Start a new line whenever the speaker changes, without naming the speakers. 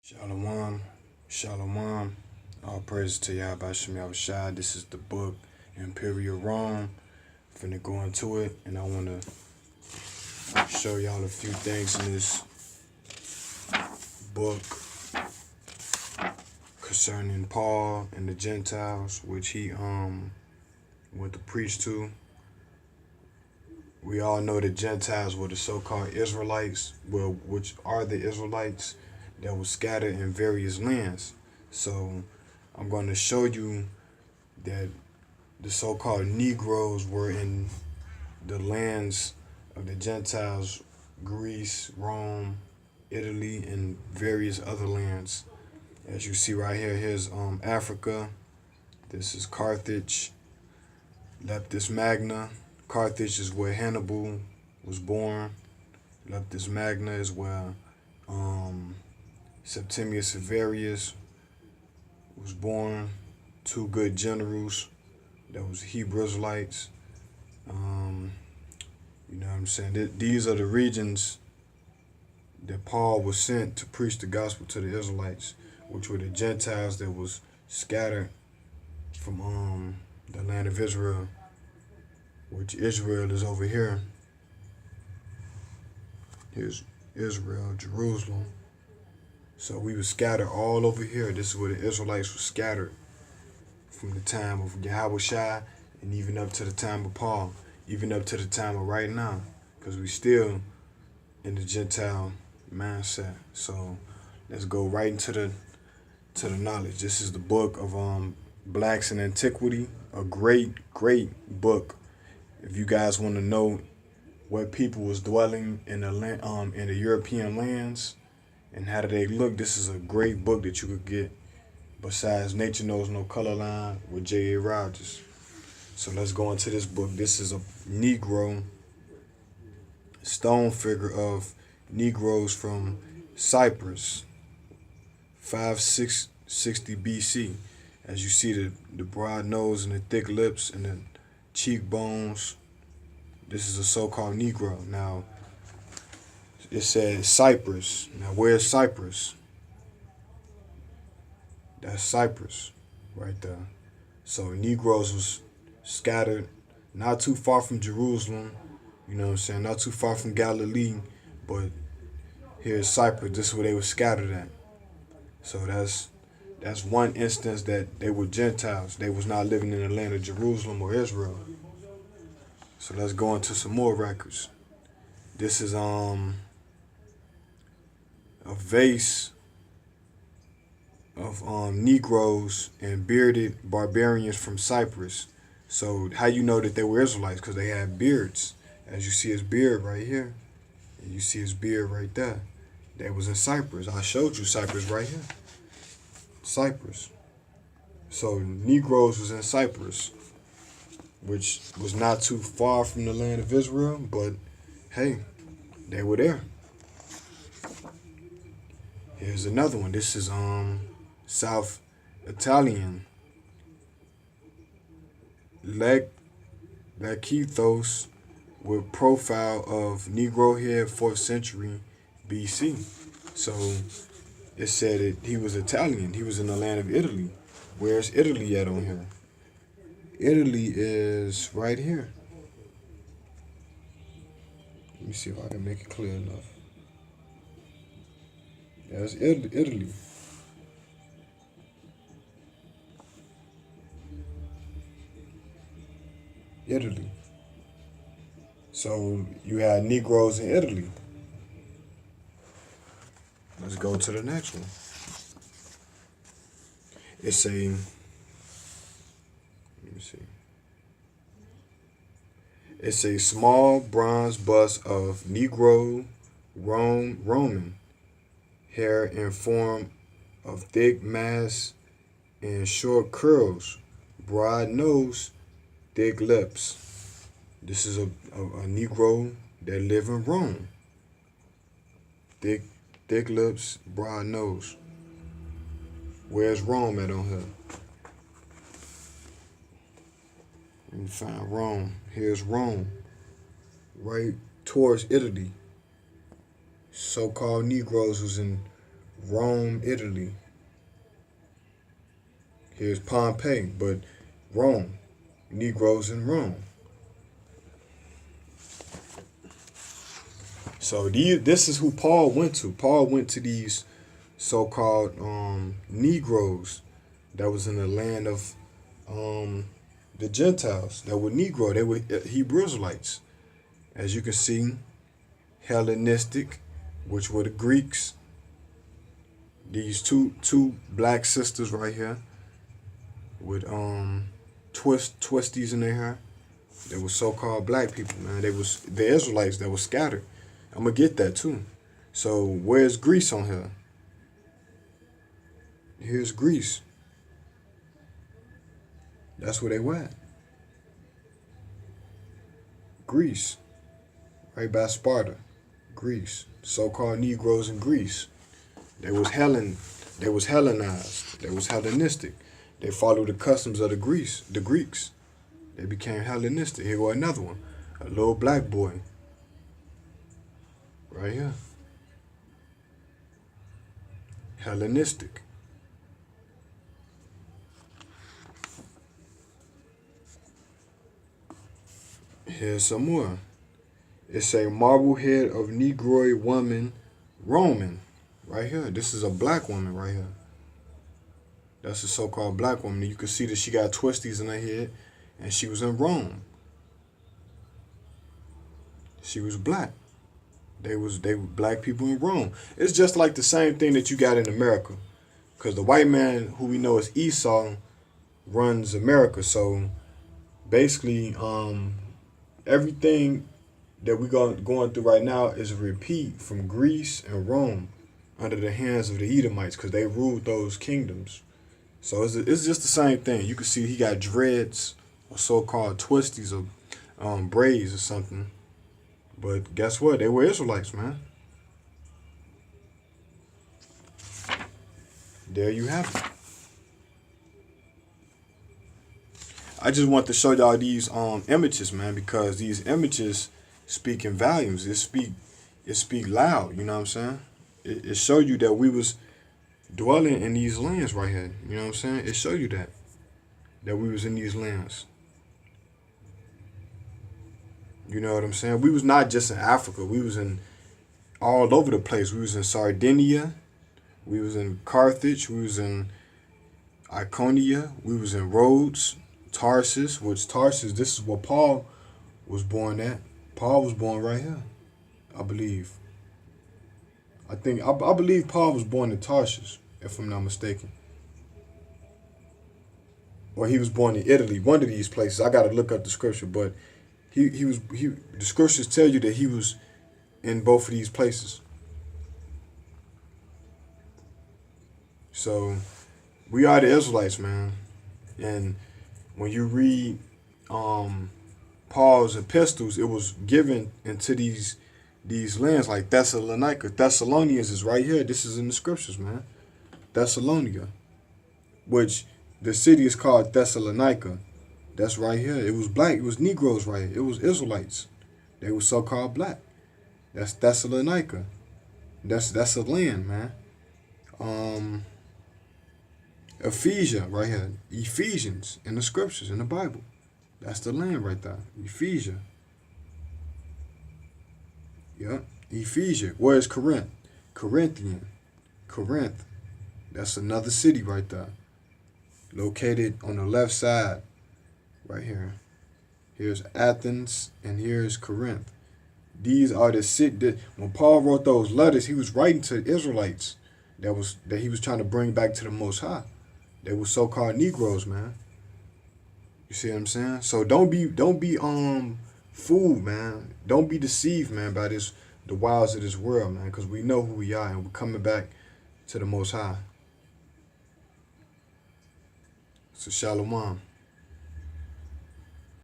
Shalom, shalom. All praises to Yahawashi, Yahawashi. This is the book Imperial Rome. Finna go into it, and I want to show y'all a few things in this book concerning Paul and the Gentiles, which he went to preach to. We all know the Gentiles were the so-called Israelites, well, which are the Israelites that was scattered in various lands. So I'm going to show you that the so-called Negroes were in the lands of the Gentiles, Greece, Rome, Italy, and various other lands. As you see right here, here's Africa. This is Carthage, Leptis Magna. Carthage is where Hannibal was born. Leptis Magna is where Septimius Severus was born. Two good generals that was Hebrew Israelites. You know what I'm saying? These are the regions that Paul was sent to preach the gospel to the Israelites, which were the Gentiles that was scattered from the land of Israel, which Israel is over here. Here's Israel, Jerusalem. So we were scattered all over here. This is where the Israelites were scattered from the time of Yahawashi and even up to the time of Paul, even up to the time of right now, because we still in the Gentile mindset. So let's go right into the knowledge. This is the book of Blacks in Antiquity, a great book. If you guys want to know what people was dwelling in the land, in the European lands, and how do they look, this is a great book that you could get. Besides Nature Knows No Color Line with J.A. Rogers. So let's go into this book. This is a Negro stone figure of Negroes from Cyprus, 560 BC. As you see the broad nose and the thick lips and the cheekbones, this is a so-called Negro. Now, it says Cyprus. Now, where's Cyprus? That's Cyprus right there. So Negroes was scattered not too far from Jerusalem, you know what I'm saying, not too far from Galilee, but here's Cyprus. This is where they were scattered at. So that's one instance that they were Gentiles. They was not living in the land of Jerusalem or Israel. So let's go into some more records. This is a vase of Negroes and bearded barbarians from Cyprus. So how you know that they were Israelites? Because they had beards. As you see his beard right here, and you see his beard right there. They was in Cyprus. I showed you Cyprus right here. Cyprus. So Negroes was in Cyprus, which was not too far from the land of Israel, but hey, they were there. Here's another one. This is South Italian. Lekithos with profile of Negro head 4th century BC. So it said that he was Italian. He was in the land of Italy. Where's Italy at on here? Italy is right here. Let me see if I can make it clear enough. That's Italy. Italy. So you had Negroes in Italy. Let's go to the next one. It's a, let me see. It's a small bronze bust of Negro Roman, hair in form of thick mass and short curls, broad nose, thick lips. This is a Negro that live in Rome. Thick lips, broad nose. Where's Rome at on here? Let me find Rome. Here's Rome. Right towards Italy. So-called Negroes was in Rome, Italy. Here's Pompeii, but Rome. Negroes in Rome. So this is who Paul went to. Paul went to these so-called Negroes that was in the land of the Gentiles that were Negro. They were Hebrew Israelites. As you can see, Hellenistic, which were the Greeks. These two black sisters right here with twisties in their hair. They were so-called black people, man. They was the Israelites that were scattered. I'm gonna get that too. So where's Greece on here? Here's Greece. That's where they were at. Greece. Right by Sparta. Greece. So-called Negroes in Greece. They was Hellenized. They was Hellenistic. They followed the customs of the Greeks. They became Hellenistic. Here go another one. A little black boy. Right here. Hellenistic. Here's some more. It's a marble head of Negroid woman, Roman. Right here. This is a black woman right here. That's a so-called black woman. You can see that she got twisties in her head, and she was in Rome. She was black. They were black people in Rome. It's just like the same thing that you got in America, because the white man who we know as Esau runs America. So basically, everything that we're going through right now is a repeat from Greece and Rome under the hands of the Edomites, because they ruled those kingdoms. So it's just the same thing. You can see he got dreads or so-called twisties or braids or something. But guess what? They were Israelites, man. There you have it. I just want to show y'all these images, man, because these images speak in volumes. It speak loud, you know what I'm saying? It show you that we was dwelling in these lands right here. You know what I'm saying? It show you that we was in these lands. You know what I'm saying? We was not just in Africa. We was in all over the place. We was in Sardinia. We was in Carthage. We was in Iconia. We was in Rhodes, Tarsus, this is where Paul was born at. Paul was born right here, I believe. I believe Paul was born in Tarsus, if I'm not mistaken. Or he was born in Italy, one of these places. I got to look up the scripture, but the scriptures tell you that he was in both of these places. So we are the Israelites, man. And when you read Paul's epistles, it was given into these lands like Thessalonica. Thessalonians is right here. This is in the scriptures, man. Thessalonica, which the city is called Thessalonica. That's right here. It was black. It was Negroes right here. It was Israelites. They were so-called black. That's Thessalonica. That's a land, man. Ephesia right here. Ephesians in the scriptures, in the Bible. That's the land right there. Ephesia. Yeah. Ephesia. Where is Corinth? Corinthian. Corinth. That's another city right there. Located on the left side. Right here. Here's Athens and here's Corinth. These are the cities. When Paul wrote those letters, he was writing to Israelites that he was trying to bring back to the Most High. They were so-called Negroes, man. You see what I'm saying? So don't be fooled, man. Don't be deceived, man, by the wiles of this world, man, because we know who we are and we're coming back to the Most High. So shalom.